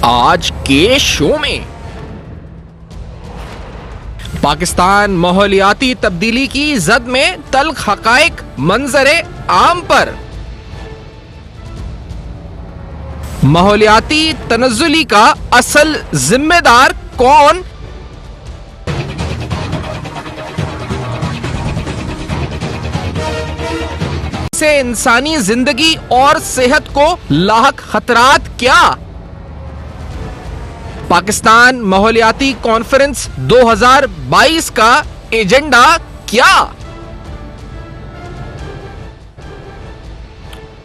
आज के शो में पाकिस्तान माहौलियाती तब्दीली की जद में तल्ख हकाइक मंजरे आम पर, माहौलियाती तनज़्ज़ुली का असल जिम्मेदार कौन, से इंसानी जिंदगी और सेहत को लाहक खतरात क्या, पाकिस्तान माहौलियाती कॉन्फ्रेंस 2022 का एजेंडा क्या।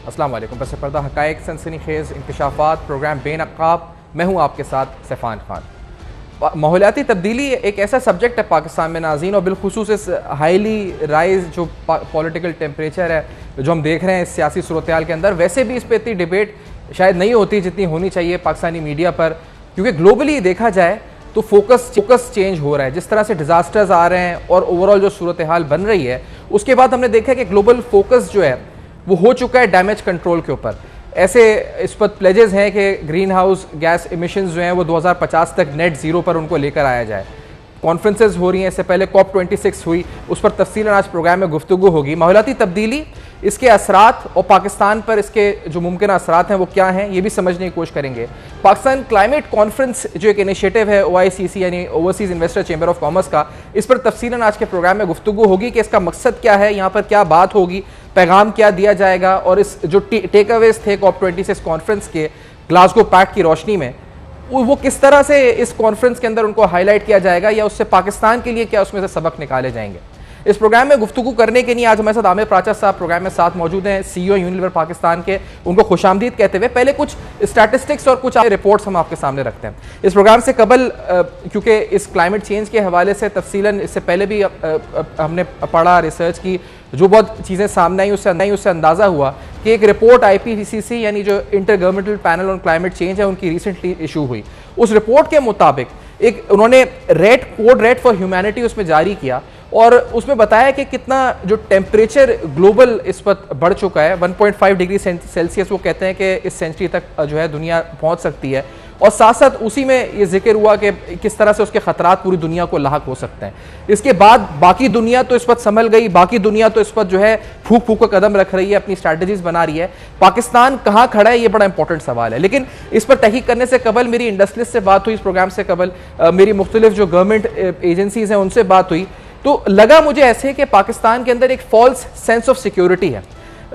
अस्सलाम वालेकुम। पस पर्दा हकाइक सनसनीखेज इंकशाफात प्रोग्राम बेनकाब, मैं हूं आपके साथ सैफान खान। माहौलियाती तब्दीली एक ऐसा सब्जेक्ट है पाकिस्तान में नाज़रीन, और बिलखुसूस इस हाईली राइज जो पॉलिटिकल टेम्परेचर है जो हम देख रहे हैं इस सियासी सूरत हाल के अंदर, वैसे भी इस पर इतनी डिबेट शायद नहीं होती जितनी होनी चाहिए पाकिस्तानी मीडिया पर, क्योंकि ग्लोबली देखा जाए तो फोकस चेंज हो रहा है। जिस तरह से डिजास्टर्स आ रहे हैं और ओवरऑल जो सूरत हाल बन रही है, उसके बाद हमने देखा कि ग्लोबल फोकस जो है वो हो चुका है डैमेज कंट्रोल के ऊपर। ऐसे इस पर प्लेजेस हैं कि ग्रीन हाउस गैस इमिशंस जो हैं वो 2050 तक नेट ज़ीरो पर उनको लेकर आया जाए। कॉन्फ्रेंसेस हो रही हैं, इससे पहले COP26 हुई, उस पर तफसीलन आज प्रोग्राम में गुफ्तगू होगी। माहौलियाती तब्दीली, इसके असरात और पाकिस्तान पर इसके जो मुमकिन असरात हैं वो क्या हैं, ये भी समझने की कोशिश करेंगे। पाकिस्तान क्लाइमेट कॉन्फ्रेंस जो एक इनिशिएटिव है OICC यानी overseas investor chamber of commerce का, इस पर तफसीलन आज के प्रोग्राम में गुफ्तगू होगी कि इसका मकसद क्या है, यहाँ पर क्या बात होगी, पैगाम क्या दिया जाएगा, और इस जो टेक अवेज थे COP26 कॉन्फ्रेंस के ग्लासगो पैक्ट की रोशनी में, वो किस तरह से इस कॉन्फ्रेंस के अंदर उनको हाईलाइट किया जाएगा, या उससे पाकिस्तान के लिए क्या उसमें से सबक निकाले जाएंगे। इस प्रोग्राम में गुफ्तगू करने के लिए आज हमारे साथ आमिर प्राचा साहब प्रोग्राम में साथ मौजूद हैं, CEO यूनिलीवर पाकिस्तान के। उनको खुशामदीद कहते हुए पहले कुछ स्टैटिस्टिक्स और कुछ रिपोर्ट्स हम आपके सामने रखते हैं। इस प्रोग्राम से कबल क्योंकि इस क्लाइमेट चेंज के हवाले से तफसीलन इससे पहले भी हमने पढ़ा, रिसर्च की, जो बहुत चीज़ें सामने आई उससे अंदाज़ा हुआ कि एक रिपोर्ट IPCC यानी जो inter governmental panel on climate change है उनकी रिसेंटली इशू हुई। उस रिपोर्ट के मुताबिक एक उन्होंने कोड रेड फॉर ह्यूमैनिटी उसमें जारी किया, और उसमें बताया कि कितना जो टेम्परेचर ग्लोबल इस वक्त बढ़ चुका है, 1.5 डिग्री सेल्सियस वो कहते हैं कि इस सेंचुरी तक जो है दुनिया पहुंच सकती है। और साथ साथ उसी में ये जिक्र हुआ कि किस तरह से उसके खतरात पूरी दुनिया को लाहक हो सकते हैं। इसके बाद बाकी दुनिया तो इस वक्त संभल गई, बाकी दुनिया तो इस वक्त जो है फूक फूक का कदम रख रही है, अपनी स्ट्रैटेजीज बना रही है। पाकिस्तान कहाँ खड़ा है, ये बड़ा इंपॉर्टेंट सवाल है। लेकिन इस पर तहकीक करने से कबल मेरी इंडस्ट्रियलिस्ट से बात हुई, इस प्रोग्राम से कबल मेरी मुख्तलिफ जो गवर्नमेंट एजेंसीज हैं उनसे बात हुई, तो लगा मुझे ऐसे कि पाकिस्तान के अंदर एक फॉल्स सेंस ऑफ सिक्योरिटी है।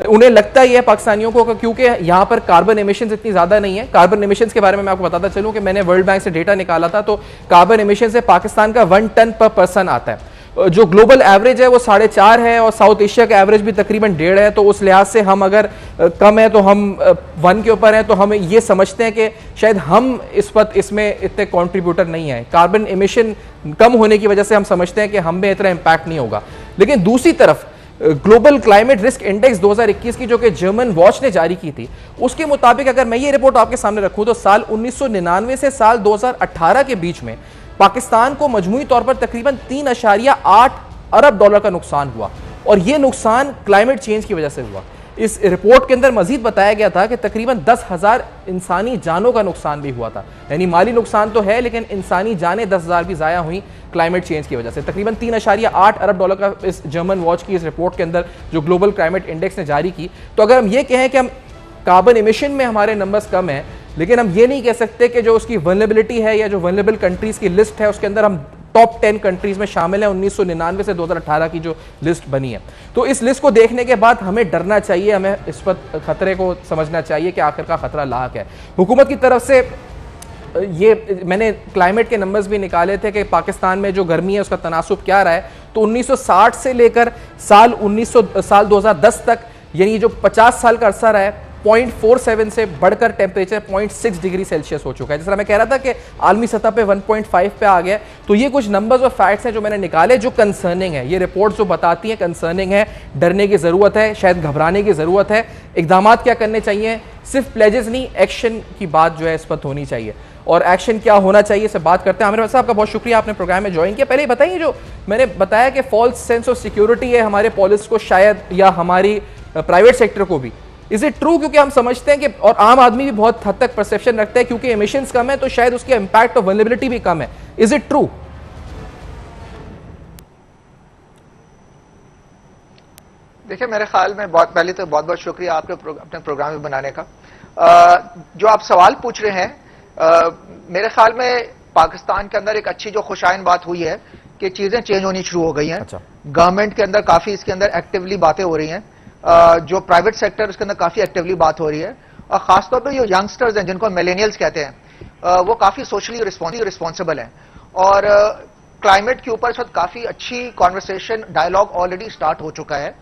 उन्हें लगता ही है पाकिस्तानियों को, क्योंकि यहाँ पर कार्बन एमिशंस इतनी ज़्यादा नहीं है। कार्बन एमिशंस के बारे में मैं आपको बताता चलूँ कि मैंने वर्ल्ड बैंक से डेटा निकाला था, तो कार्बन एमिशन से पाकिस्तान का 1 टन पर पर्सन आता है। जो ग्लोबल एवरेज है वो 4.5 है, और साउथ एशिया का एवरेज भी तकरीबन 1.5 है। तो उस लिहाज से हम अगर कम है तो हम 1 के ऊपर हैं, तो हम ये समझते हैं कि शायद हम इस वक्त इसमें इतने कॉन्ट्रीब्यूटर नहीं है। कार्बन एमिशन कम होने की वजह से हम समझते हैं कि हम में इतना इम्पैक्ट नहीं होगा। लेकिन दूसरी तरफ ग्लोबल क्लाइमेट रिस्क इंडेक्स 2021 की जो कि जर्मन वॉच ने जारी की थी, उसके मुताबिक अगर मैं ये रिपोर्ट आपके सामने रखूं तो साल 1999 से साल 2018 के बीच में पाकिस्तान को मजमूई तौर पर तकरीबन 3.8 अरब डॉलर का नुकसान हुआ, और यह नुकसान क्लाइमेट चेंज की वजह से हुआ। इस रिपोर्ट के अंदर मजीद बताया गया था कि तकरीबन 10,000 इंसानी जानों का नुकसान भी हुआ था। यानी माली नुकसान तो है, लेकिन इंसानी जानें 10,000 भी ज़ाया हुई क्लाइमेट चेंज की वजह से। तकरीबन 3.8 अरब डॉलर का इस जर्मन वॉच की इस रिपोर्ट के अंदर जो ग्लोबल क्लाइमेट इंडेक्स ने जारी की। तो अगर हम ये कहें कि हम कार्बन एमिशन में हमारे नंबर्स कम हैं, लेकिन हम ये नहीं कह सकते कि जो उसकी वल्नरेबिलिटी है या जो वल्नरेबल कंट्रीज़ की लिस्ट है उसके अंदर हम टॉप 10 कंट्रीज में शामिल है 1999 से 2018 की जो लिस्ट बनी है। तो इस लिस्ट को देखने के बाद हमें डरना चाहिए, हमें इस पर खतरे को समझना चाहिए कि आखिर का खतरा लाहक है। हुकूमत की तरफ से ये मैंने क्लाइमेट के नंबर्स भी निकाले थे कि पाकिस्तान में जो गर्मी है उसका तनासुब क्या रहा है। तो 1960 से लेकर साल 2010 तक, यानी जो 50 साल का अरसा रहा है, 0.47 से बढ़कर टेम्परेचर 0.6 डिग्री सेल्सियस हो चुका है। जिस तरह मैं कह रहा था कि आलमी सतह पे 1.5 पे आ गया। तो ये कुछ नंबर्स और फैक्ट्स हैं जो मैंने निकाले, जो कंसर्निंग है। ये रिपोर्ट जो बताती है कंसर्निंग है, डरने की ज़रूरत है, शायद घबराने की ज़रूरत है। इक़दामात क्या करने चाहिए, सिर्फ प्लेजेस नहीं, एक्शन की बात जो है इस पर होनी चाहिए। और एक्शन क्या होना चाहिए, से बात करते हैं। आमिर साहब, आपका बहुत शुक्रिया, आपने प्रोग्राम में ज्वाइन किया। पहले बताइए, जो मैंने बताया कि फॉल्स सेंस ऑफ सिक्योरिटी है हमारे पॉलिसी को शायद, या हमारी प्राइवेट सेक्टर को भी, इज इट ट्रू? क्योंकि हम समझते हैं कि, और आम आदमी भी बहुत हद तक परसेप्शन रखता है, क्योंकि एमिशंस कम है तो शायद उसके इंपैक्ट और वल्नरेबिलिटी भी कम है। Is it true? देखिए, मेरे ख्याल में बहुत पहले तो बहुत बहुत शुक्रिया आपके अपने प्रोग्राम में बनाने का। जो आप सवाल पूछ रहे हैं, मेरे ख्याल में पाकिस्तान के अंदर एक अच्छी जो खुशाइन बात हुई है कि चीजें चेंज होनी शुरू हो गई हैं। अच्छा। गवर्नमेंट के अंदर काफी इसके अंदर एक्टिवली बातें हो रही हैं, जो प्राइवेट सेक्टर उसके अंदर काफी एक्टिवली बात हो रही है, और खासतौर पर जो यंगस्टर्स हैं जिनको मिलेनियल्स कहते हैं, वो काफी सोशली रिस्पॉन्सिबल हैं, और क्लाइमेट के ऊपर इस वक्त काफी अच्छी कॉन्वर्सेशन डायलॉग ऑलरेडी स्टार्ट हो चुका है।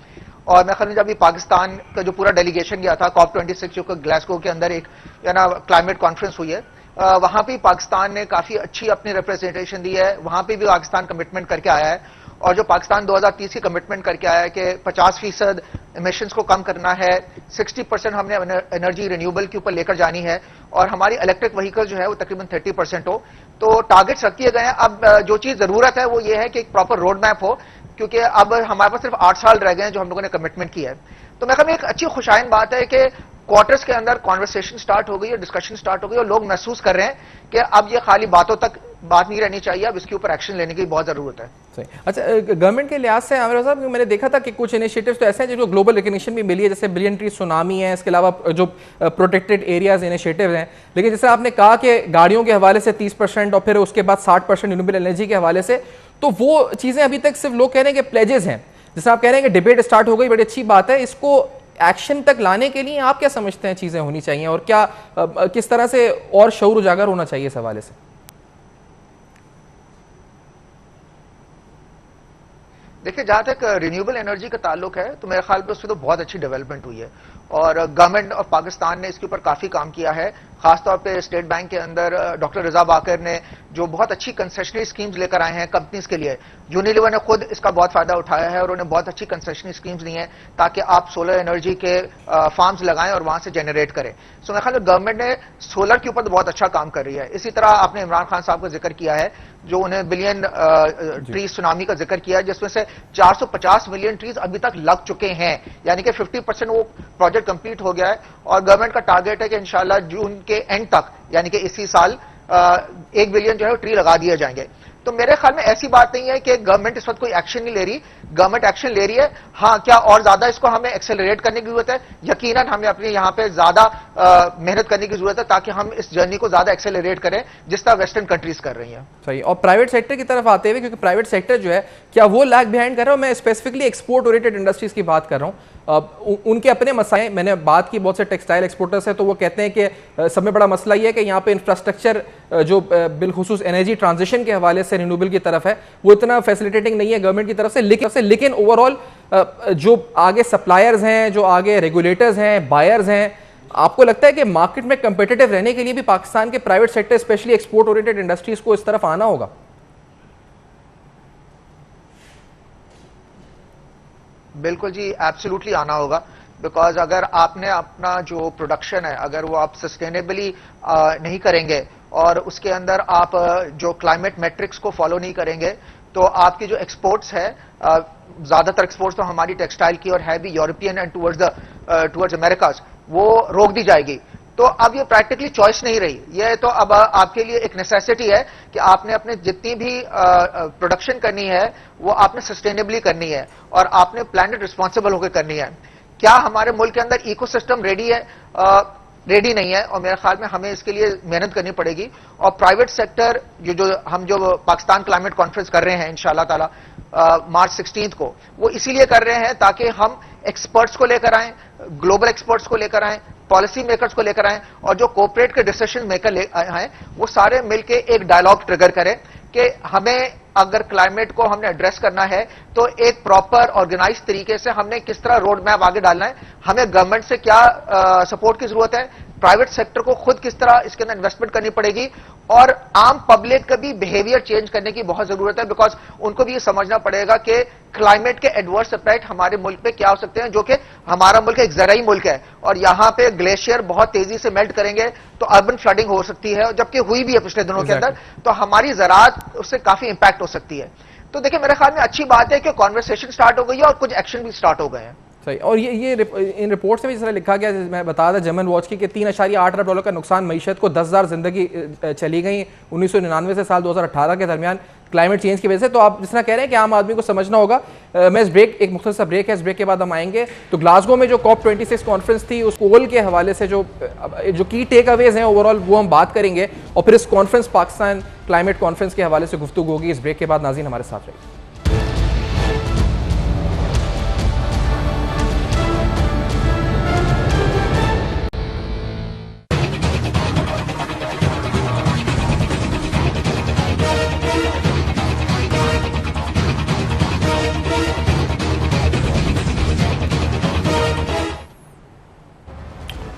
और मैं ख्याल जब अभी पाकिस्तान का जो पूरा डेलीगेशन गया था COP26 जो ग्लासगो के अंदर एक क्लाइमेट कॉन्फ्रेंस हुई है, वहां भी पाकिस्तान ने काफी अच्छी अपनी रिप्रेजेंटेशन दी है। वहां पे भी पाकिस्तान कमिटमेंट करके आया है, और जो पाकिस्तान 2030 की कमिटमेंट करके आया है कि 50% इमिशंस को कम करना है, 60% हमने एनर्जी रिन्यूएबल के ऊपर लेकर जानी है, और हमारी इलेक्ट्रिक व्हीकल जो है वो तकरीबन 30% हो। तो टारगेट्स रख दिए गए हैं। अब जो चीज जरूरत है वो ये है कि एक प्रॉपर रोड मैप हो, क्योंकि अब हमारे पास सिर्फ 8 साल रह गए हैं जो हम लोगों ने कमिटमेंट किया है। तो मैं कहूँ एक अच्छी खुशाइन बात है कि क्वार्टर्स के अंदर कॉन्वर्सेशन स्टार्ट हो गई है, डिस्कशन स्टार्ट हो गई, और लोग महसूस कर रहे हैं कि अब ये खाली बातों तक बात नहीं रहनी चाहिए, अब इसके ऊपर एक्शन लेने की बहुत जरूरत है। सही। अच्छा, गवर्नमेंट के लिहाज से आमिर साहब, मैंने देखा था कि कुछ इनिशिएटिव्स तो ऐसे हैं जिनको ग्लोबल रिकग्निशन भी मिली है, जैसे बिलियन ट्री सुनामी है, इसके अलावा जो प्रोटेक्टेड एरियाज इनिशिएटिव हैं। लेकिन जैसे आपने कहा कि गाड़ियों के हवाले से 30% और फिर उसके बाद 60% रिन्यूएबल एनर्जी के हवाले से, तो वो चीजें अभी तक सिर्फ लोग कह रहे हैं कि प्लेजेस हैं। जैसे आप कह रहे हैं कि डिबेट स्टार्ट हो गई, बड़ी अच्छी बात है। इसको एक्शन तक लाने के लिए आप क्या समझते हैं चीजें होनी चाहिए, और क्या किस तरह से और शऊर उजागर होना चाहिए इस हवाले से? देखिए, जहां तक रिन्यूएबल एनर्जी का ताल्लुक है तो मेरे ख्याल में उससे तो बहुत अच्छी डेवलपमेंट हुई है, और गवर्नमेंट ऑफ पाकिस्तान ने इसके ऊपर काफी काम किया है। खासतौर पे स्टेट बैंक के अंदर डॉक्टर रजा बाकर ने जो बहुत अच्छी कंसेशनरी स्कीम्स लेकर आए हैं कंपनीज के लिए, यूनिलीवर ने खुद इसका बहुत फायदा उठाया है, और उन्होंने बहुत अच्छी कंसेशनरी स्कीम्स दी हैं ताकि आप सोलर एनर्जी के फार्म्स लगाएं और वहां से जनरेट करें। सो मेरे ख्याल में गवर्नमेंट ने सोलर के ऊपर तो बहुत अच्छा काम कर रही है। इसी तरह आपने इमरान खान साहब का जिक्र किया है, जो उन्हें बिलियन ट्रीज सुनामी का जिक्र किया है, जिसमें से 450 मिलियन ट्रीज अभी तक लग चुके हैं, यानी कि 50% वो प्रोजेक्ट कंप्लीट हो गया है, और गवर्नमेंट का टारगेट है कि इंशाल्लाह जून के एंड तक, यानी कि इसी साल 1 बिलियन जो है ट्री लगा दिए जाएंगे। तो मेरे ख्याल में ऐसी बात नहीं है कि गवर्नमेंट इस वक्त कोई एक्शन नहीं ले रही, गवर्नमेंट एक्शन ले रही है। हाँ, क्या और ज्यादा इसको हमें एक्सेलरेट करने की जरूरत है? यकीनन हमें अपने यहाँ पे ज्यादा मेहनत करने की जरूरत है ताकि हम इस जर्नी को ज्यादा एक्सेलरेट करें जिस तरह वेस्टर्न कंट्रीज कर रही हैं। सही। और प्राइवेट सेक्टर की तरफ आते हुए, क्योंकि प्राइवेट सेक्टर जो है, क्या वो लैग बिहाइंड कर रहा हूँ? मैं स्पेसिफिकली एक्सपोर्ट ओरिएंटेड इंडस्ट्रीज की बात कर रहा हूँ। उनके अपने मसाए, मैंने बात की बहुत से टेक्सटाइल एक्सपोर्टर्स हैं, तो वो कहते हैं कि सब में बड़ा मसला ये है कि यहाँ पे इंफ्रास्ट्रक्चर जो बिलखुसूस एनर्जी ट्रांजिशन के हवाले से रिन्यूएबल की तरफ है, वो इतना फैसिलिटेटिंग नहीं है गवर्नमेंट की तरफ से। लेकिन ओवरऑल जो आगे सप्लायर्स हैं, जो आगे रेगुलेटर्स हैं, बायर्स हैं, आपको लगता है कि मार्केट में कंपेटिटिव रहने के लिए भी पाकिस्तान के private sector, specially export oriented industries को इस तरफ आना होगा? बिल्कुल जी, एब्सोल्युटली आना होगा। बिकॉज अगर आपने अपना जो प्रोडक्शन है, अगर वो आप सस्टेनेबली नहीं करेंगे, और उसके अंदर आप जो क्लाइमेट मैट्रिक्स को फॉलो नहीं करेंगे, तो आपकी जो एक्सपोर्ट्स है, ज्यादातर एक्सपोर्ट्स तो हमारी टेक्सटाइल की और है भी यूरोपियन एंड टुवर्ड्स अमेरिकाज, वो रोक दी जाएगी। तो अब ये प्रैक्टिकली चॉइस नहीं रही, ये तो अब आपके लिए एक नेसेसिटी है कि आपने अपने जितनी भी प्रोडक्शन करनी है वो आपने सस्टेनेबली करनी है, और आपने प्लैनेट रिस्पॉन्सिबल होकर करनी है। क्या हमारे मुल्क के अंदर इकोसिस्टम रेडी है? रेडी नहीं है, और मेरे ख्याल में हमें इसके लिए मेहनत करनी पड़ेगी। और प्राइवेट सेक्टर हम जो पाकिस्तान क्लाइमेट कॉन्फ्रेंस कर रहे हैं इंशाल्लाह ताला मार्च 16 को, वो इसीलिए कर रहे हैं ताकि हम एक्सपर्ट्स को लेकर आए, ग्लोबल एक्सपर्ट्स को लेकर आए, पॉलिसी मेकर्स को लेकर आए, और जो कोऑपरेट के डिसीजन मेकर आए, वो सारे मिलकर एक डायलॉग ट्रिगर करें कि हमें अगर क्लाइमेट को हमने एड्रेस करना है तो एक प्रॉपर ऑर्गेनाइज तरीके से हमने किस तरह रोड मैप आगे डालना है, हमें गवर्नमेंट से क्या सपोर्ट की जरूरत है, प्राइवेट सेक्टर को खुद किस तरह इसके अंदर इन्वेस्टमेंट करनी पड़ेगी, और आम पब्लिक का भी बिहेवियर चेंज करने की बहुत जरूरत है। बिकॉज उनको भी ये समझना पड़ेगा कि क्लाइमेट के एडवर्स इफेक्ट हमारे मुल्क पे क्या हो सकते हैं, जो कि हमारा मुल्क एक ज़राई मुल्क है, और यहां पे ग्लेशियर बहुत तेजी से मेल्ट करेंगे तो अर्बन फ्लडिंग हो सकती है, जबकि हुई भी है पिछले दिनों के अंदर, तो हमारी ज़राअत उससे काफी इंपैक्ट हो सकती है। तो देखिए, मेरे ख्याल में अच्छी बात है कि कॉन्वर्सेशन स्टार्ट हो गई है और कुछ एक्शन भी स्टार्ट हो गए हैं। सही। और इन रिपोर्ट्स में जिस तरह लिखा गया, मैं बता रहा जर्मन वॉच की, कि $3.8 अरब का नुकसान मईशत को, 10,000 जिंदगी चली गई 1999 से साल 2018 के दरमियान क्लाइमेट चेंज की वजह से। तो आप जिस तरह कह रहे हैं कि आम आदमी को समझना होगा। मैं एक मुख्तसर ब्रेक है, इस ब्रेक के बाद हम आएंगे। तो ग्लासगो में जो COP26 कॉन्फ्रेंस थी, उस कोल के हवाले से जो की टेक अवेज हैं ओवरऑल, वो हम बात करेंगे। और फिर इस कॉन्फ्रेंस, पाकिस्तान क्लाइमेट कॉन्फ्रेंस के हवाले से गुफ्तगू होगी। इस ब्रेक के बाद नाज़रीन हमारे साथ रहिए।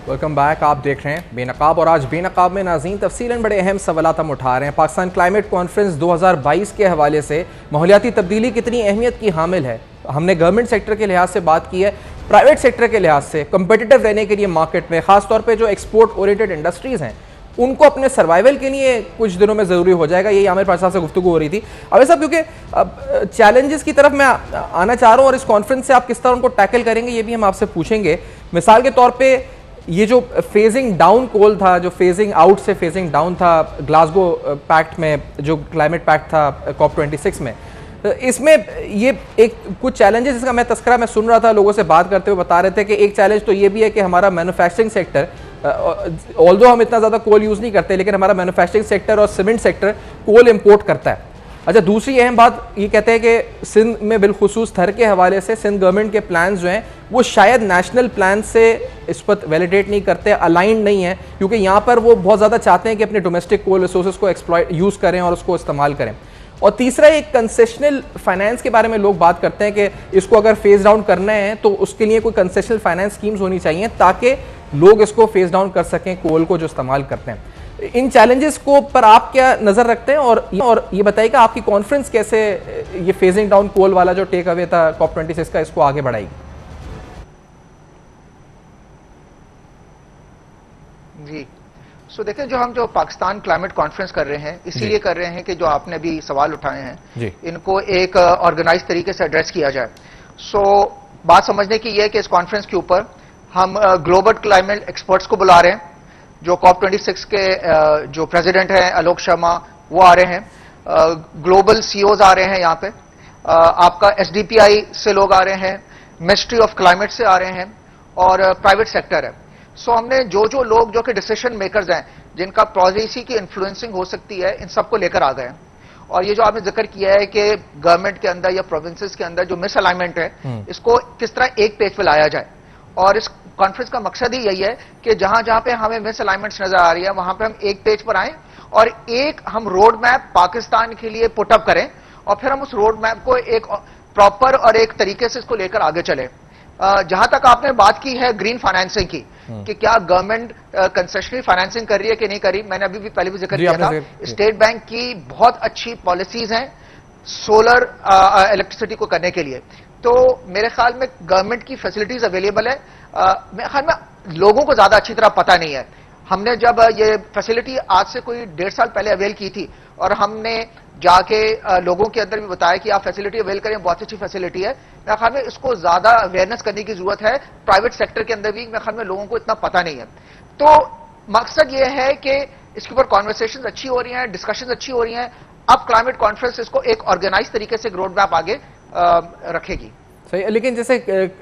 Welcome back. आप देख रहे हैं बेनकाब, और आज बेनकाब में नाज़रीन तफसीलन बड़े अहम सवालात हम उठा रहे हैं। पाकिस्तान क्लाइमेट कॉन्फ्रेंस 2022 के हवाले से माहौलियाती तब्दीली कितनी अहमियत की हामिल है। हमने गवर्नमेंट सेक्टर के लिहाज से बात की है, प्राइवेट सेक्टर के लिहाज से कंपिटिटिव रहने के लिए मार्केट में, खासतौर पर जो एक्सपोर्ट ओरिएंटेड इंडस्ट्रीज़ हैं, उनको अपने सर्वाइवल के लिए कुछ दिनों में ज़रूरी हो जाएगा। यही आमिर पाशा से गुफ्तगू हो रही थी। अब साहब, क्योंकि अब चैलेंजेस की तरफ मैं आना चाह रहा हूँ, और इस कॉन्फ्रेंस से आप किस तरह उनको टैकल करेंगे ये भी हम आपसे पूछेंगे। मिसाल के तौर पर ये जो फेजिंग डाउन कोल था, जो फेजिंग आउट से फेजिंग डाउन था ग्लासगो पैक्ट में, जो क्लाइमेट पैक्ट था COP26 में, इसमें ये एक कुछ चैलेंजेस जिसका मैं तस्करा मैं सुन रहा था, लोगों से बात करते हुए बता रहे थे कि एक चैलेंज तो ये भी है कि हमारा मैन्युफैक्चरिंग सेक्टर, ऑल्दो हम इतना ज़्यादा कोल यूज़ नहीं करते, लेकिन हमारा मैन्युफैक्चरिंग सेक्टर और सीमेंट सेक्टर कोल इम्पोर्ट करता है। अच्छा, दूसरी अहम बात ये कहते हैं कि सिंध में बिलखुसूस थर के हवाले से सिंध गवर्नमेंट के प्लान्स जो हैं वो शायद नेशनल प्लान से इस पर वैलिडेट नहीं करते, अलाइंड नहीं है, क्योंकि यहाँ पर वो बहुत ज़्यादा चाहते हैं कि अपने डोमेस्टिक कोल रिसोर्सेज को एक्सप्लॉइट यूज़ करें और उसको इस्तेमाल करें। और तीसरा, एक कंसेशनल फाइनेंस के बारे में लोग बात करते हैं कि इसको अगर फेज डाउन करना है तो उसके लिए कोई कंसेशनल फाइनेंस स्कीम्स होनी चाहिए ताकि लोग इसको फेज डाउन कर सकें, कोल को जो इस्तेमाल करते हैं। इन चैलेंजेस को पर आप क्या नजर रखते हैं, और ये बताइएगा आपकी कॉन्फ्रेंस कैसे ये फेजिंग डाउन कोल वाला जो टेक अवे था COP26 का, इसको आगे बढ़ाएगी? जी, सो देखें, जो पाकिस्तान क्लाइमेट कॉन्फ्रेंस कर रहे हैं, इसीलिए कर रहे हैं कि जो आपने भी सवाल उठाए हैं इनको एक ऑर्गेनाइज तरीके से एड्रेस किया जाए। सो बात समझने की यह है कि इस कॉन्फ्रेंस के ऊपर हम ग्लोबल क्लाइमेट एक्सपर्ट्स को बुला रहे हैं। जो COP26 के जो प्रेसिडेंट हैं आलोक शर्मा, वो आ रहे हैं। ग्लोबल CEOs आ रहे हैं यहाँ पे। आपका SDPI से लोग आ रहे हैं, मिनिस्ट्री ऑफ क्लाइमेट से आ रहे हैं, और प्राइवेट सेक्टर है। सो हमने जो लोग जो कि डिसीजन मेकर्स हैं, जिनका पॉलिसी की इन्फ्लुएंसिंग हो सकती है, इन सबको लेकर आ गए हैं। और ये जो आपने जिक्र किया है कि गवर्नमेंट के अंदर या प्रोविंसेस के अंदर जो मिसअलाइनमेंट है, इसको किस तरह एक पेज पर लाया जाए। और इस कॉन्फ्रेंस का मकसद ही यही है कि जहां जहां पे हमें मिसअलाइनमेंट्स नजर आ रही है, वहां पे हम एक पेज पर आए और एक हम रोड मैप पाकिस्तान के लिए पुटअप करें, और फिर हम उस रोड मैप को एक प्रॉपर और एक तरीके से इसको लेकर आगे चले। जहां तक आपने बात की है ग्रीन फाइनेंसिंग की, कि क्या गवर्नमेंट कंसेशनरी फाइनेंसिंग कर रही है कि नहीं कर रही, मैंने अभी भी पहले भी जिक्र किया था। स्टेट बैंक की बहुत अच्छी पॉलिसीज हैं सोलर इलेक्ट्रिसिटी को करने के लिए। तो मेरे ख्याल में गवर्नमेंट की फैसिलिटीज अवेलेबल है। मेरे ख्याल में लोगों को ज्यादा अच्छी तरह पता नहीं है। हमने जब ये फैसिलिटी आज से कोई 1.5 साल पहले अवेल की थी, और हमने जाके लोगों के अंदर भी बताया कि आप फैसिलिटी अवेल करें, बहुत अच्छी फैसिलिटी है। मेरे ख्याल में इसको ज्यादा अवेयरनेस करने की जरूरत है। प्राइवेट सेक्टर के अंदर भी मेरे ख्याल में लोगों को इतना पता नहीं है। तो मकसद ये है कि इसके ऊपर कॉन्वर्सेशन अच्छी हो रही हैं, डिस्कशन अच्छी हो रही हैं। अब क्लाइमेट कॉन्फ्रेंस इसको एक ऑर्गेनाइज तरीके से रोड मैप आगे रखेगी। सही, लेकिन जैसे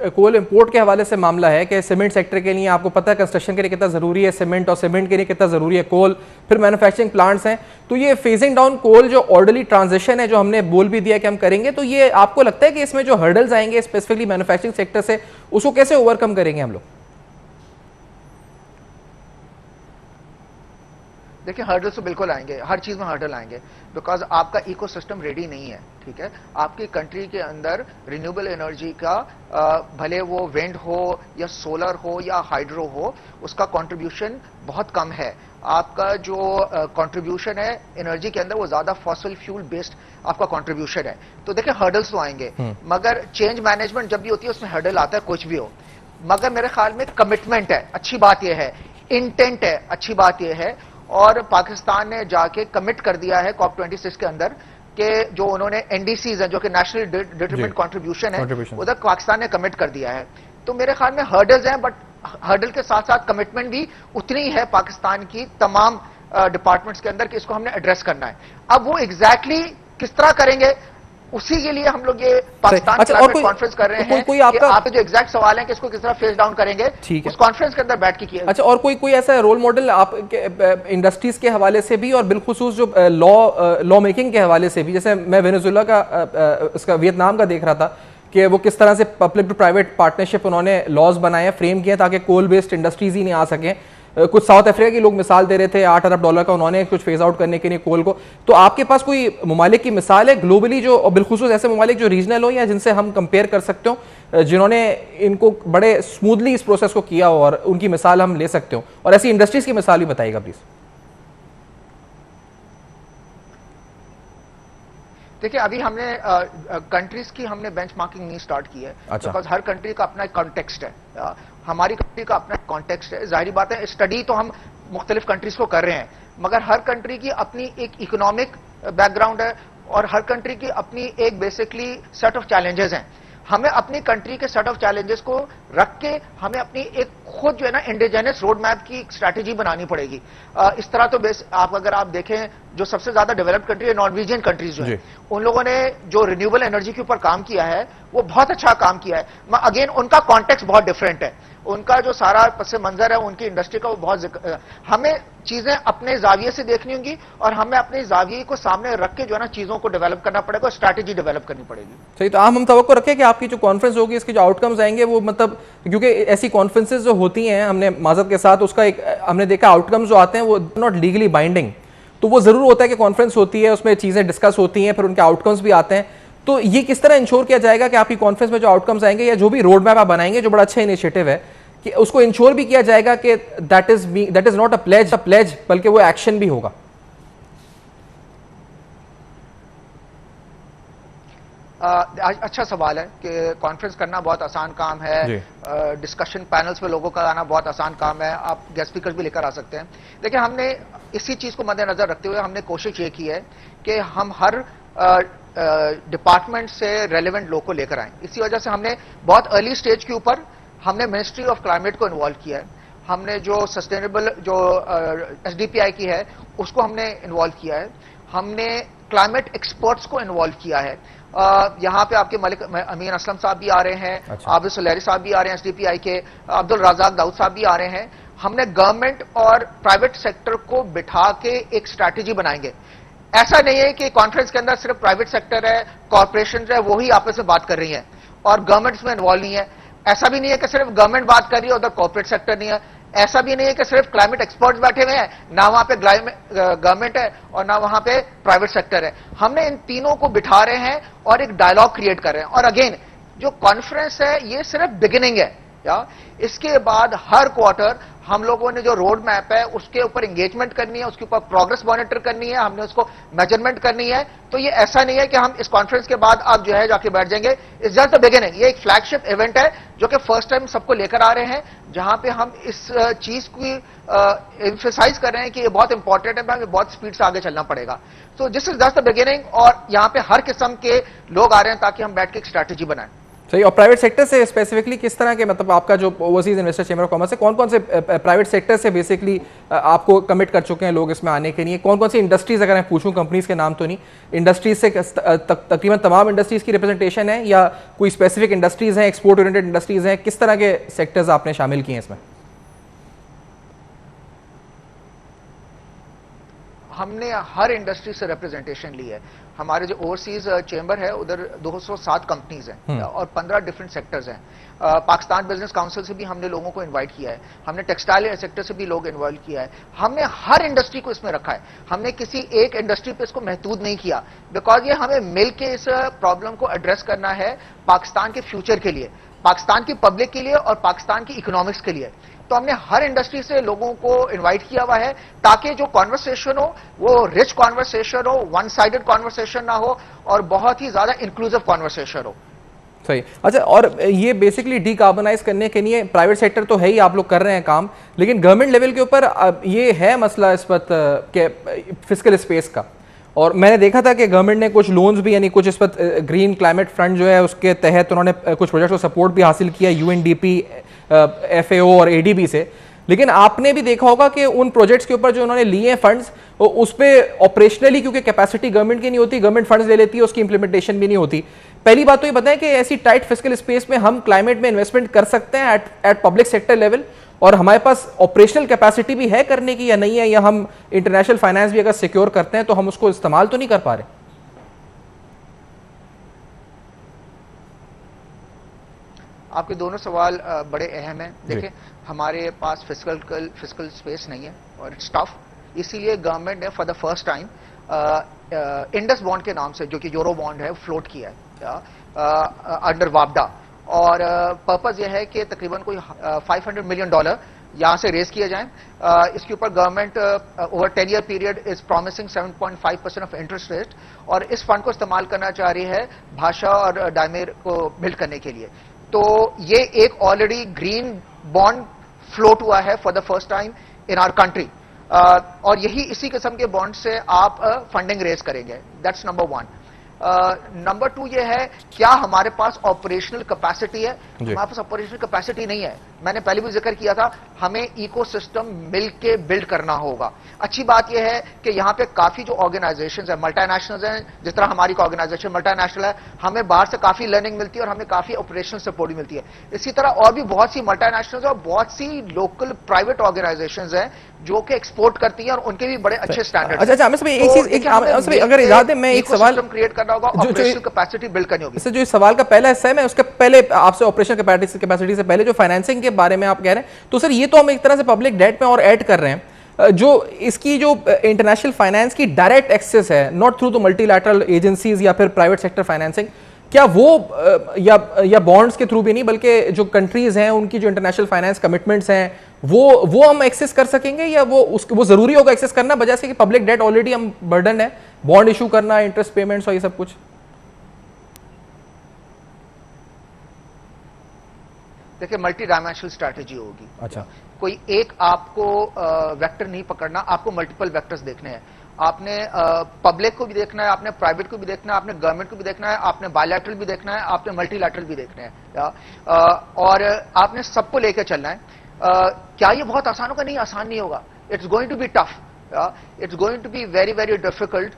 कोल इंपोर्ट के हवाले से मामला है कि सीमेंट सेक्टर के लिए आपको पता है कंस्ट्रक्शन के लिए कितना ज़रूरी है सीमेंट, और सीमेंट के लिए कितना ज़रूरी है कोल, फिर मैन्युफैक्चरिंग प्लांट्स हैं। तो ये फेजिंग डाउन कोल जो ऑर्डरली ट्रांजिशन है, जो हमने बोल भी दिया कि हम करेंगे, तो ये आपको लगता है कि इसमें जो हर्डल्स आएंगे स्पेसिफिकली मैन्युफैक्चरिंग सेक्टर से, उसको कैसे ओवरकम करेंगे हम लोग? देखिए, हर्डल्स तो बिल्कुल आएंगे, हर चीज में हर्डल आएंगे, बिकॉज आपका इकोसिस्टम रेडी नहीं है। ठीक है, आपकी कंट्री के अंदर रिन्यूएबल एनर्जी का भले वो विंड हो या सोलर हो या हाइड्रो हो, उसका कंट्रीब्यूशन बहुत कम है। आपका जो कंट्रीब्यूशन है एनर्जी के अंदर, वो ज्यादा फॉसिल फ्यूल बेस्ड आपका कंट्रीब्यूशन है। तो देखिए, हर्डल्स तो आएंगे, मगर चेंज मैनेजमेंट जब भी होती है उसमें हर्डल आता है, कुछ भी हो। मगर मेरे ख्याल में कमिटमेंट है, अच्छी बात यह है, इंटेंट है, अच्छी बात यह है। और पाकिस्तान ने जाके कमिट कर दिया है COP26 के अंदर कि जो उन्होंने NDCs हैं, जो कि नेशनल डिटरमिन्ड कंट्रीब्यूशन है, उधर पाकिस्तान ने कमिट कर दिया है। तो मेरे ख्याल में हर्डल्स हैं, बट हर्डल के साथ साथ कमिटमेंट भी उतनी है पाकिस्तान की तमाम डिपार्टमेंट्स के अंदर कि इसको हमने एड्रेस करना है। अब वो एग्जैक्टली किस तरह करेंगे, उसी के लिए हम लोग ये पाकिस्तान क्लाइमेट कॉन्फ्रेंस कर रहे हैं। कोई आपका आपके जो एग्जैक्ट सवाल है कि इसको किस तरह फेस डाउन करेंगे, उस कॉन्फ्रेंस के अंदर बैठ के किया। अच्छा, और कोई ऐसा रोल मॉडल आप इंडस्ट्रीज के हवाले से भी और बिलखुसूस जो लॉ मेकिंग के हवाले से भी, जैसे मैं वेनेजुएला का इसका वियतनाम का देख रहा था कि वो किस तरह से पब्लिक टू प्राइवेट पार्टनरशिप उन्होंने लॉज बनाए, फ्रेम किए ताकि कोल बेस्ड इंडस्ट्रीज ही नहीं आ सकें। कुछ साउथ अफ्रीका के लोग मिसाल दे रहे थे $8 अरब का उन्होंने कुछ फेज आउट करने के लिए कोल को। तो आपके पास कोई ममालिक की मिसाल है ग्लोबली जो, और बिलखुसूस ऐसे ममालिक जो रीजनल हो या जिनसे हम कंपेयर कर सकते हो, जिन्होंने इनको बड़े स्मूथली इस प्रोसेस को किया हो और उनकी मिसाल हम ले सकते हो, और ऐसी इंडस्ट्रीज की मिसाल भी बताइएगा प्लीज। देखिए, अभी हमने कंट्रीज की हमने बेंचमार्किंग नहीं स्टार्ट की है, बिकॉज हर कंट्री का अपना एक कॉन्टेक्स्ट है। हमारी कंट्री का अपना कॉन्टेक्स्ट है। जाहिर बात है स्टडी तो हम मुख्तलिफ कंट्रीज को कर रहे हैं, मगर हर कंट्री की अपनी एक इकोनॉमिक बैकग्राउंड है और हर कंट्री की अपनी एक बेसिकली सेट ऑफ चैलेंजेस हैं। हमें अपनी कंट्री के सेट ऑफ चैलेंजेस को रख के हमें अपनी एक खुद जो है ना इंडिजिनस रोड मैप की स्ट्रैटेजी बनानी पड़ेगी। इस तरह तो अगर आप देखें जो सबसे ज्यादा डेवलप्ड कंट्री है नॉर्वेजियन कंट्रीज जो है, उन लोगों ने जो रिन्यूएबल एनर्जी के ऊपर काम किया है वो बहुत अच्छा काम किया है। अगेन उनका कॉन्टेक्स्ट बहुत डिफरेंट है, उनका जो सारा पस मंजर है उनकी इंडस्ट्री का वो बहुत, हमें चीजें अपने जाविये से देखनी होंगी और हमें अपने जाविये को सामने रख के जो है ना चीजों को डेवलप करना पड़ेगा, स्ट्रैटेजी डेवलप करनी पड़ेगी। सही, तो हम तवक्को रखें कि आपकी जो कॉन्फ्रेंस होगी इसके जो आउटकम्स आएंगे वो, मतलब क्योंकि ऐसी कॉन्फ्रेंसेस जो होती हैं, हमने माजरत के साथ उसका एक हमने देखा आउटकम्स जो आते हैं वो नॉट लीगली बाइंडिंग, तो वो जरूर होता है कि कॉन्फ्रेंस होती है उसमें चीजें डिस्कस होती हैं, फिर उनके आउटकम्स भी आते हैं। तो ये किस तरह इंश्योर किया जाएगा कि आपकी कॉन्फ्रेंस में जो आउटकम्स आएंगे या जो भी रोड मैप आप बनाएंगे, जो बड़ा अच्छा इनिशिएटिव है, कि उसको इंश्योर भी किया जाएगा कि that is not a pledge बल्कि वो एक्शन भी होगा। अच्छा सवाल है कि कॉन्फ्रेंस करना बहुत आसान काम है, डिस्कशन पैनल्स में लोगों का आना बहुत आसान काम है, आप गेस्ट स्पीकर भी लेकर आ सकते हैं। देखिए, हमने इसी चीज को मद्देनजर रखते हुए हमने कोशिश ये की है कि हम हर डिपार्टमेंट से रेलेवेंट लोग को लेकर आए। इसी वजह से हमने बहुत अर्ली स्टेज के ऊपर हमने मिनिस्ट्री ऑफ क्लाइमेट को इन्वॉल्व किया है, हमने जो सस्टेनेबल जो SDPI की है उसको हमने इन्वॉल्व किया है, हमने क्लाइमेट एक्सपर्ट्स को इन्वॉल्व किया है। यहाँ पे आपके मलिक अमीन असलम साहब भी आ रहे हैं, आबिद सुलैरी साहब भी आ रहे हैं SDPI के, अब्दुल रज़ाक दाऊद साहब भी आ रहे हैं। हमने गवर्नमेंट और प्राइवेट सेक्टर को बिठा के एक स्ट्रैटेजी बनाएंगे। ऐसा नहीं है कि कॉन्फ्रेंस के अंदर सिर्फ प्राइवेट सेक्टर है, कॉर्पोरेशन है, वही आपस में बात कर रही है और गवर्नमेंट इसमें इन्वॉल्व नहीं है। ऐसा भी नहीं है कि सिर्फ गवर्नमेंट बात कर रही है उधर कॉर्पोरेट सेक्टर नहीं है। ऐसा भी नहीं है कि सिर्फ क्लाइमेट एक्सपर्ट्स बैठे हुए हैं, ना वहां पे गवर्नमेंट है और ना वहां पे प्राइवेट सेक्टर है। हमने इन तीनों को बिठा रहे हैं और एक डायलॉग क्रिएट कर रहे हैं। और अगेन जो कॉन्फ्रेंस है ये सिर्फ बिगिनिंग है, या इसके बाद हर क्वार्टर हम लोगों ने जो रोड मैप है उसके ऊपर एंगेजमेंट करनी है, उसके ऊपर प्रोग्रेस मॉनिटर करनी है, हमने उसको मेजरमेंट करनी है। तो ये ऐसा नहीं है कि हम इस कॉन्फ्रेंस के बाद आप जो है जाके बैठ जाएंगे, इट्स जस्ट द बिगिनिंग। ये एक फ्लैगशिप इवेंट है जो कि फर्स्ट टाइम सबको लेकर आ रहे हैं, जहां पे हम इस चीज की एम्फेसाइज कर रहे हैं कि ये बहुत इंपॉर्टेंट है, हमें बहुत स्पीड से आगे चलना पड़ेगा। तो this is just the beginning और यहाँ पे हर किस्म के लोग आ रहे हैं ताकि हम बैठ के एक स्ट्रैटेजी बनाएं। सही, और प्राइवेट सेक्टर से स्पेसिफिकली किस तरह के, मतलब आपका जो overseas investor chamber of commerce है, कौन कौन से प्राइवेट सेक्टर से बेसिकली आपको कमिट कर चुके हैं लोग इसमें आने के लिए? कौन कौन सी इंडस्ट्रीज, अगर मैं पूछूं, कंपनीज के नाम तो नहीं, इंडस्ट्रीज से तकरीबन तमाम इंडस्ट्रीज की रिप्रेजेंटेशन है या कोई स्पेसिफिक इंडस्ट्रीज हैं, एक्सपोर्ट ओरिएंटेड इंडस्ट्रीज हैं, किस तरह के सेक्टर्स आपने शामिल किए हैं इसमें? हमने हर इंडस्ट्री से रिप्रेजेंटेशन ली है। हमारे जो ओवरसीज चेंबर है उधर 207 कंपनीज हैं और 15 डिफरेंट सेक्टर्स हैं। पाकिस्तान बिजनेस काउंसिल से भी हमने लोगों को इनवाइट किया है, हमने टेक्सटाइल सेक्टर से भी लोग इन्वॉल्व किया है, हमने हर इंडस्ट्री को इसमें रखा है। हमने किसी एक इंडस्ट्री पे इसको महदूद नहीं किया, बिकॉज ये हमें मिलकर इस प्रॉब्लम को एड्रेस करना है पाकिस्तान के फ्यूचर के लिए, पाकिस्तान की पब्लिक के लिए और पाकिस्तान की इकोनॉमिक्स के लिए। तो हमने हर इंडस्ट्री से लोगों को इनवाइट किया हुआ है ताकि जो कॉन्वर्सेशन हो वो रिच कॉन्वर्सेशन हो, वन साइडेड कॉन्वर्सेशन ना हो और बहुत ही ज्यादा इंक्लूसिव कॉन्वर्सेशन हो। सही, अच्छा, और ये बेसिकली डीकार्बनाइज करने के लिए प्राइवेट सेक्टर तो है ही, आप लोग कर रहे हैं काम, लेकिन गवर्नमेंट लेवल के ऊपर ये है मसला इस वक्त के फिस्कल स्पेस का, और मैंने देखा था कि गवर्नमेंट ने कुछ लोन्स भी, यानी कुछ इस पर ग्रीन क्लाइमेट फंड जो है उसके तहत उन्होंने कुछ प्रोजेक्ट्स को सपोर्ट भी हासिल किया यूएनडीपी, एफएओ और एडीबी से। लेकिन आपने भी देखा होगा कि उन प्रोजेक्ट्स के ऊपर जो उन्होंने लिए हैं फंड्स, उस पर ऑपरेशनली क्योंकि कैपेसिटी गवर्नमेंट की नहीं होती, गवर्नमेंट फंड्स ले लेती है, उसकी इंप्लीमेंटेशन भी नहीं होती। पहली बात तो ये बताएं कि ऐसी टाइट फिस्कल स्पेस में हम क्लाइमेट में इन्वेस्टमेंट कर सकते हैं एट पब्लिक सेक्टर लेवल, और हमारे पास ऑपरेशनल कैपेसिटी भी है करने की या नहीं है, या हम इंटरनेशनल फाइनेंस भी अगर सिक्योर करते हैं तो हम उसको इस्तेमाल तो नहीं कर पा रहे? आपके दोनों सवाल बड़े अहम हैं। देखिए, हमारे पास फिस्कल स्पेस नहीं है और इट्स टफ, इसीलिए गवर्नमेंट ने for the first time Indus bond के नाम से, जो कि यूरो बॉन्ड है, फ्लोट किया है अंडर वापडा। और पर्पस यह है कि तकरीबन कोई $500 मिलियन यहां से रेज किए जाएं। इसके ऊपर government over 10 year period is promising 7.5% of interest rate, और इस फंड को इस्तेमाल करना चाह रही है भाषा और डायमेर को बिल्ड करने के लिए। तो ये एक ऑलरेडी ग्रीन बॉन्ड फ्लोट हुआ है for the first time in our country, और यही इसी किस्म के बॉन्ड से आप फंडिंग रेज करेंगे। That's number 1। नंबर 2 ये है, क्या हमारे पास ऑपरेशनल कैपेसिटी है? हमारे पास ऑपरेशनल कैपेसिटी नहीं है। मैंने पहले भी जिक्र किया था, हमें इकोसिस्टम मिलके बिल्ड करना होगा। अच्छी बात यह है कि यहां पे काफी जो ऑर्गेनाइजेशंस हैं, मल्टीनेशनल्स हैं, जिस तरह हमारी ऑर्गेनाइजेशन मल्टीनेशनल है, हमें बाहर से काफी लर्निंग मिलती है और हमें काफी ऑपरेशनल सपोर्ट भी मिलती है। इसी तरह और भी बहुत सी मल्टीनेशनल्स और बहुत सी लोकल प्राइवेट ऑर्गेनाइजेशंस हैं जो कि एक्सपोर्ट करती हैं, और उनके भी बड़े अच्छे स्टैंडर्ड। अच्छा, आमिर साहब एक चीज अगर इजाजत है, मैं एक सवाल क्रिएट करना होगा, ऑपरेशनल कैपेसिटी बिल्ड करनी होगी। जो इस सवाल का पहला हिस्सा है, मैं उसके पहले आपसे ऑपरेशनल कैपेसिटी से पहले जो फाइनेंसिंग के बारे में आप कह रहे हैं, तो सर ये तो हम एक तरह से पब्लिक डेट में और ऐड कर रहे हैं। जो इसकी जो इंटरनेशनल फाइनेंस की डायरेक्ट एक्सेस है, not through the multilateral agencies या फिर प्राइवेट सेक्टर फाइनेंसिंग, क्या वो या बॉन्ड्स के थ्रू भी नहीं, बल्कि जो कंट्रीज हैं उनकी जो इंटरनेशनल फाइनेंस कमिटमेंट्स हैं वो हम एक्सेस कर सकेंगे, या वो जरूरी होगा एक्सेस करना बजाय से कि पब्लिक डेट ऑलरेडी हम बर्डन है, बॉन्ड इशू करना, इंटरेस्ट पेमेंट्स और ये सब कुछ? देखिए, मल्टी डायमेंशनल स्ट्रैटेजी होगी। अच्छा, कोई एक आपको वेक्टर नहीं पकड़ना, आपको मल्टीपल वेक्टर्स देखने हैं। आपने पब्लिक को भी देखना है, आपने प्राइवेट को भी देखना है, आपने गवर्नमेंट को भी देखना है, आपने बायलैटरल भी देखना है, आपने मल्टीलैटरल भी देखना है, और आपने सबको लेकर चलना है। क्या ये बहुत आसान होगा? नहीं, आसान नहीं होगा। It's going to be tough, it's going to be very very difficult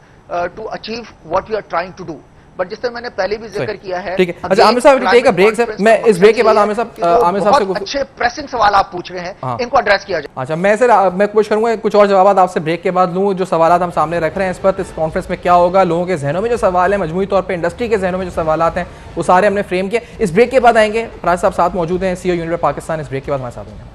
to achieve what you are trying to do. But जिस तरह मैंने पहले भी जिक्र किया है, ठीक है। अच्छा आमिर साहब, टेक अ ब्रेक सर, मैं इस ब्रेक के बाद आमिर साहब से कुछ अच्छे प्रेसिंग सवाल आप पूछ रहे हैं, इनको एड्रेस किया जाए। अच्छा, मैं कोशिश करूंगा कुछ और जवाब आपसे ब्रेक के बाद लूं। जो सवाल हम सामने रख रहे हैं इस पर, इस कॉन्फ्रेंस में क्या होगा, लोगों के जहनों में जो सवाल है, मजमूई तौर पर इंडस्ट्री के जहनों में जो सवाल हैं, वो सारे हमने फ्रेम किए। इस ब्रेक के बाद आएंगे, फराज साहब साथ मौजूद हैं, CEO यूनिलिवर पाकिस्तान। इस ब्रेक के बाद हमारे साथ होंगे।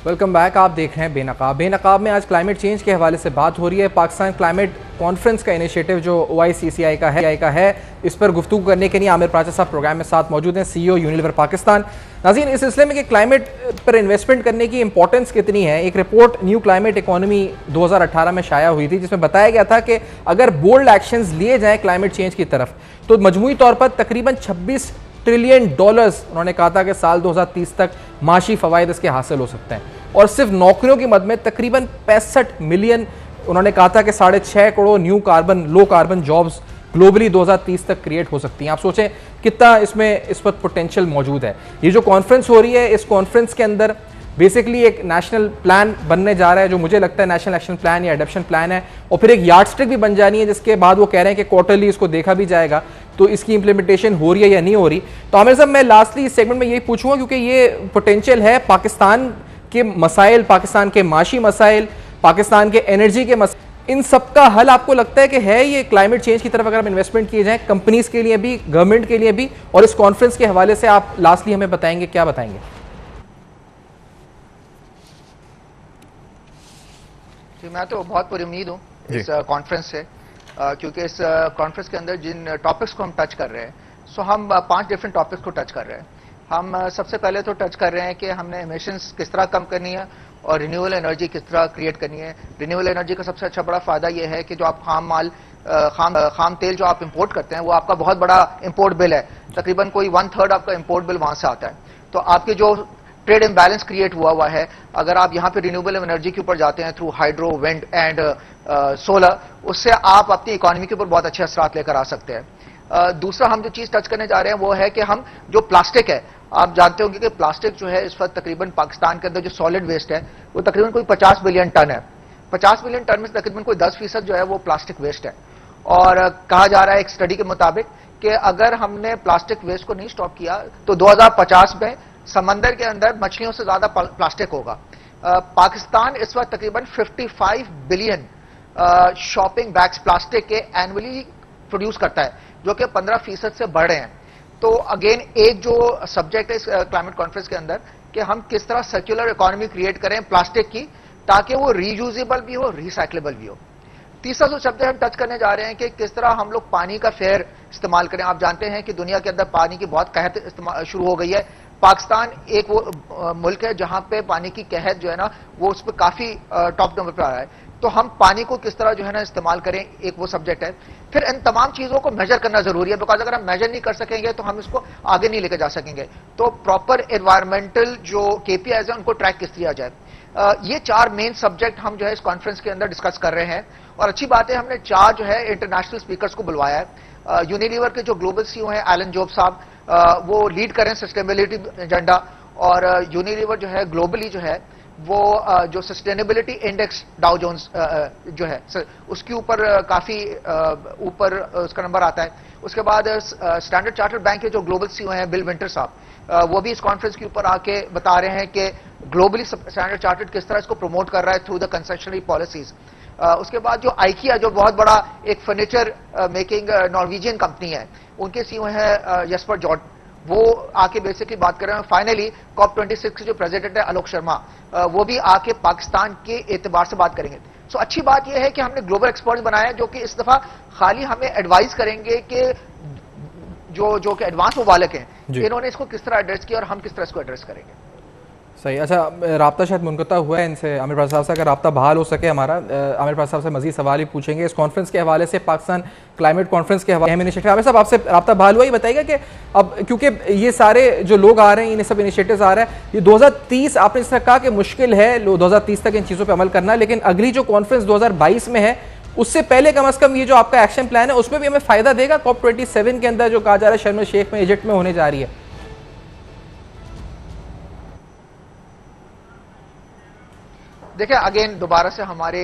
Welcome back. आप देख रहे हैं बेनकाब। बेनकाब में आज क्लाइमेट चेंज के हवाले से बात हो रही है। पाकिस्तान क्लाइमेट कॉन्फ्रेंस का इनिशिएटिव जो OICCI का है, इस पर गुफ्तगू करने के लिए आमिर प्राचा साहब प्रोग्राम में साथ मौजूद हैं, CEO यूनिलिवर पाकिस्तान। नाज़रीन, इस सिलसिले में कि क्लाइमेट पर इन्वेस्टमेंट करने की इंपॉर्टेंस कितनी है, एक रिपोर्ट न्यू क्लाइमेट इकोनॉमी 2018 में शाया हुई थी, जिसमें बताया गया था कि अगर बोल्ड एक्शंस लिए जाएँ क्लाइमेट चेंज की तरफ, तो मजमूई तौर पर तकरीबन $26 ट्रिलियन उन्होंने कहा था कि साल 2030 तक माशी फ़वाइद इसके हासिल हो सकते हैं। और सिर्फ नौकरियों की मद में तकरीबन 65 मिलियन, उन्होंने कहा था कि 6.5 crore new carbon, low carbon jobs globally 2030 तक क्रिएट हो सकती हैं। आप सोचें कितना इस पर पोटेंशियल मौजूद है। ये जो कॉन्फ्रेंस हो रही है, इस कॉन्फ्रेंस के अंदर बेसिकली एक नेशनल प्लान बनने जा रहा है, जो मुझे लगता है नेशनल एक्शन प्लान या एडप्शन प्लान है, और फिर एक यार्डस्टिक भी बन जानी है, जिसके बाद वो कह रहे हैं कि क्वार्टरली इसको देखा भी जाएगा, तो इसकी इंप्लीमेंटेशन हो रही है या नहीं हो रही। तो आमिर साहब, मैं लास्टली इस सेगमेंट में यही पूछूंगा, क्योंकि ये पोटेंशियल है पाकिस्तान के मसाइल, पाकिस्तान के माशी मसाइल, पाकिस्तान के एनर्जी के मसाइल, इन सब का हल आपको लगता है कि है ये क्लाइमेट चेंज की तरफ अगर हम इन्वेस्टमेंट किए जाएं, कंपनीज के लिए भी, गवर्नमेंट के लिए भी? और इस कॉन्फ्रेंस के हवाले से आप लास्टली हमें बताएंगे, क्या बताएंगे? मैं तो बहुत पुरुम्मीद हूँ इस कॉन्फ्रेंस से, क्योंकि इस कॉन्फ्रेंस के अंदर जिन टॉपिक्स को हम टच कर रहे हैं, सो हम 5 डिफरेंट टॉपिक्स को टच कर रहे हैं। हम सबसे पहले तो टच कर रहे हैं कि हमने एमिशंस किस तरह कम करनी है और रिन्यूएबल एनर्जी किस तरह क्रिएट करनी है। रिन्यूएबल एनर्जी का सबसे अच्छा बड़ा फायदा यह है कि जो आप खाम तेल जो आप इंपोर्ट करते हैं वो आपका बहुत बड़ा इंपोर्ट बिल है, तकरीबन कोई 1/3 आपका इंपोर्ट बिल वहां से आता है। तो आपके जो ट्रेड इम्बैलेंस क्रिएट हुआ है, अगर आप यहां पे रिन्यूएबल एनर्जी के ऊपर जाते हैं through hydro, wind and solar, उससे आप अपनी इकोनॉमी के ऊपर बहुत अच्छे असरात लेकर आ सकते हैं। दूसरा हम जो चीज टच करने जा रहे हैं वो है कि हम जो प्लास्टिक है, आप जानते होंगे कि प्लास्टिक जो है इस वक्त तकरीबन पाकिस्तान के अंदर जो सॉलिड वेस्ट है वो तकरीबन कोई 50 बिलियन टन है। 50 बिलियन टन में तकरीबन कोई 10% जो है वो प्लास्टिक वेस्ट है। और कहा जा रहा है एक स्टडी के मुताबिक कि अगर हमने प्लास्टिक वेस्ट को नहीं स्टॉप किया तो 2050 में समंदर के अंदर मछलियों से ज्यादा प्लास्टिक होगा। पाकिस्तान इस वक्त तकरीबन 55 बिलियन शॉपिंग बैग्स प्लास्टिक के एनुअली प्रोड्यूस करता है, जो कि 15% से बढ़ रहे हैं। तो अगेन एक जो सब्जेक्ट है इस क्लाइमेट कॉन्फ्रेंस के अंदर कि हम किस तरह सर्कुलर इकोनॉमी क्रिएट करें प्लास्टिक की, ताकि वो रीयूजेबल भी हो, रिसाइक्लेबल भी हो। तीसरा जो शब्द हम टच करने जा रहे हैं कि किस तरह हम लोग पानी का फेयर इस्तेमाल करें। आप जानते हैं कि दुनिया के अंदर पानी की बहुत कहत शुरू हो गई है। पाकिस्तान एक वो मुल्क है जहां पे पानी की कहत जो है ना वो उस पर काफी टॉप नंबर पर आ रहा है। तो हम पानी को किस तरह जो है ना इस्तेमाल करें, एक वो सब्जेक्ट है। फिर इन तमाम चीजों को मेजर करना जरूरी है, बिकॉज अगर हम मेजर नहीं कर सकेंगे तो हम इसको आगे नहीं लेकर जा सकेंगे। तो प्रॉपर एनवायरमेंटल जो KPIs है उनको ट्रैक किस किया जाए, ये 4 मेन सब्जेक्ट हम जो है इस कॉन्फ्रेंस के अंदर डिस्कस कर रहे हैं। और अच्छी बात है हमने 4 जो है इंटरनेशनल स्पीकर्स को बुलवाया है। यूनिलीवर के जो ग्लोबल CEO हैं एलन जोब साहब, वो लीड करें सस्टेनेबिलिटी एजेंडा। और यूनिलीवर जो है ग्लोबली जो है वो जो सस्टेनेबिलिटी इंडेक्स डाउ जोन्स जो है उसके ऊपर काफी ऊपर उसका नंबर आता है। उसके बाद स्टैंडर्ड चार्टर्ड बैंक के जो ग्लोबल CEO हैं बिल विंटर साहब, वो भी इस कॉन्फ्रेंस के ऊपर आके बता रहे हैं कि ग्लोबली स्टैंडर्ड चार्टर्ड किस तरह इसको प्रमोट कर रहा है थ्रू द कंसेशनरी पॉलिसीज। उसके बाद जो IKEA जो बहुत बड़ा एक फर्नीचर मेकिंग नॉर्वेजियन कंपनी है, उनके CEO है यस्पर जॉर्ड, वो आके बेसिकली बात कर रहे हैं। फाइनली COP26 के जो प्रेसिडेंट है आलोक शर्मा, वो भी आके पाकिस्तान के एतबार से बात करेंगे। सो अच्छी बात यह है कि हमने ग्लोबल एक्सपर्ट्स बनाए हैं जो कि इस दफा खाली हमें एडवाइस करेंगे कि जो कि एडवांस मुबालक हैं इन्होंने इसको किस तरह एड्रेस किया और हम किस तरह इसको एड्रेस करेंगे। सही। अच्छा, राब्ता शायद मुनक़ता हुआ है इनसे, आमिर पाशा साहब से, अगर राब्ता बहाल हो सके हमारा, आमिर पाशा साहब से मजीद सवाल ही पूछेंगे इस कॉन्फ्रेंस के हवाले से, पाकिस्तान क्लाइमेट कॉन्फ्रेंस के हवाले अहम इनिशिएटिव। आमिर साहब आपसे राब्ता बहाल हुआ, ही बताइएगा कि अब क्योंकि ये सारे जो लोग आ रहे हैं, इन्हें सब इनिशिएटिव्स आ रहे हैं, ये 2030 आपने इस तरह कहा कि मुश्किल है 2030 तक इन चीज़ों पर अमल करना, लेकिन अगली जो कॉन्फ्रेंस 2022 में है उससे पहले कम अज़ कम ये जो आपका एक्शन प्लान है उसमें भी हमें फ़ायदा देगा। COP27 के अंदर जो कहा जा रहा है शर्म एल शेख में, इजिप्ट में होने जा रही है। देखिए अगेन दोबारा से हमारे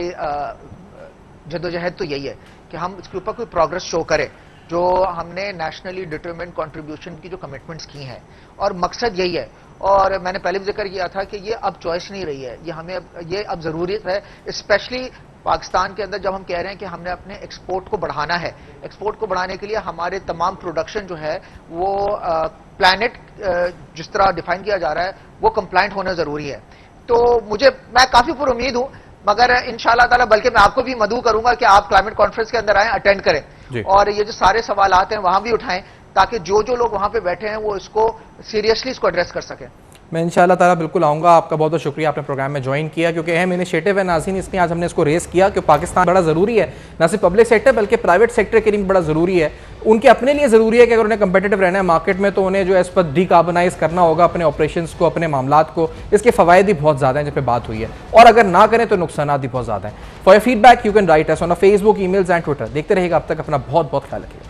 जद्दोजहद तो यही है कि हम इसके ऊपर कोई प्रोग्रेस शो करें, जो हमने नेशनली डिटरमिन्ड कंट्रीब्यूशन की जो कमिटमेंट्स की हैं, और मकसद यही है। और मैंने पहले भी जिक्र किया था कि ये अब चॉइस नहीं रही है, ये हमें ये अब जरूरत है, स्पेशली पाकिस्तान के अंदर जब हम कह रहे हैं कि हमने अपने एक्सपोर्ट को बढ़ाना है। एक्सपोर्ट को बढ़ाने के लिए हमारे तमाम प्रोडक्शन जो है वो प्लैनेट जिस तरह डिफाइन किया जा रहा है वो कंप्लायंट होना जरूरी है। तो मैं काफी पुरुमीद हूं, मगर इंशाअल्लाह ताला बल्कि मैं आपको भी मदऊ करूंगा कि आप क्लाइमेट कॉन्फ्रेंस के अंदर आएं, अटेंड करें और ये जो सारे सवालात हैं वहां भी उठाएं, ताकि जो लोग वहां पे बैठे हैं वो इसको सीरियसली इसको एड्रेस कर सकें। मैं इंशाअल्लाह ताला बिल्कुल आऊँगा। आपका बहुत बहुत शुक्रिया, आपने प्रोग्राम में ज्वाइन किया, क्योंकि अहम इनिशिएटिव है नाज़रीन, इसलिए आज हमने इसको रेस किया कि पाकिस्तान बड़ा ज़रूरी है, ना सिर्फ पब्लिक सेक्टर बल्कि प्राइवेट सेक्टर के लिए बड़ा ज़रूरी है। उनके अपने लिए ज़रूरी है कि अगर उन्हें कंपेटिटिव रहना है मार्केट में, तो उन्हें जो है इस पर डिकार्बनाइज करना होगा अपने ऑपरेशंस को, अपने मामलात को। इसके फ़वायद भी बहुत ज़्यादा हैं जिस पर बात हुई है, और अगर ना करें तो नुकसान भी बहुत ज़्यादा हैं। For your feedback you can write us on Facebook, emails and Twitter. देखते रहेगा, अब तक अपना बहुत बहुत ख्याल रखिएगा।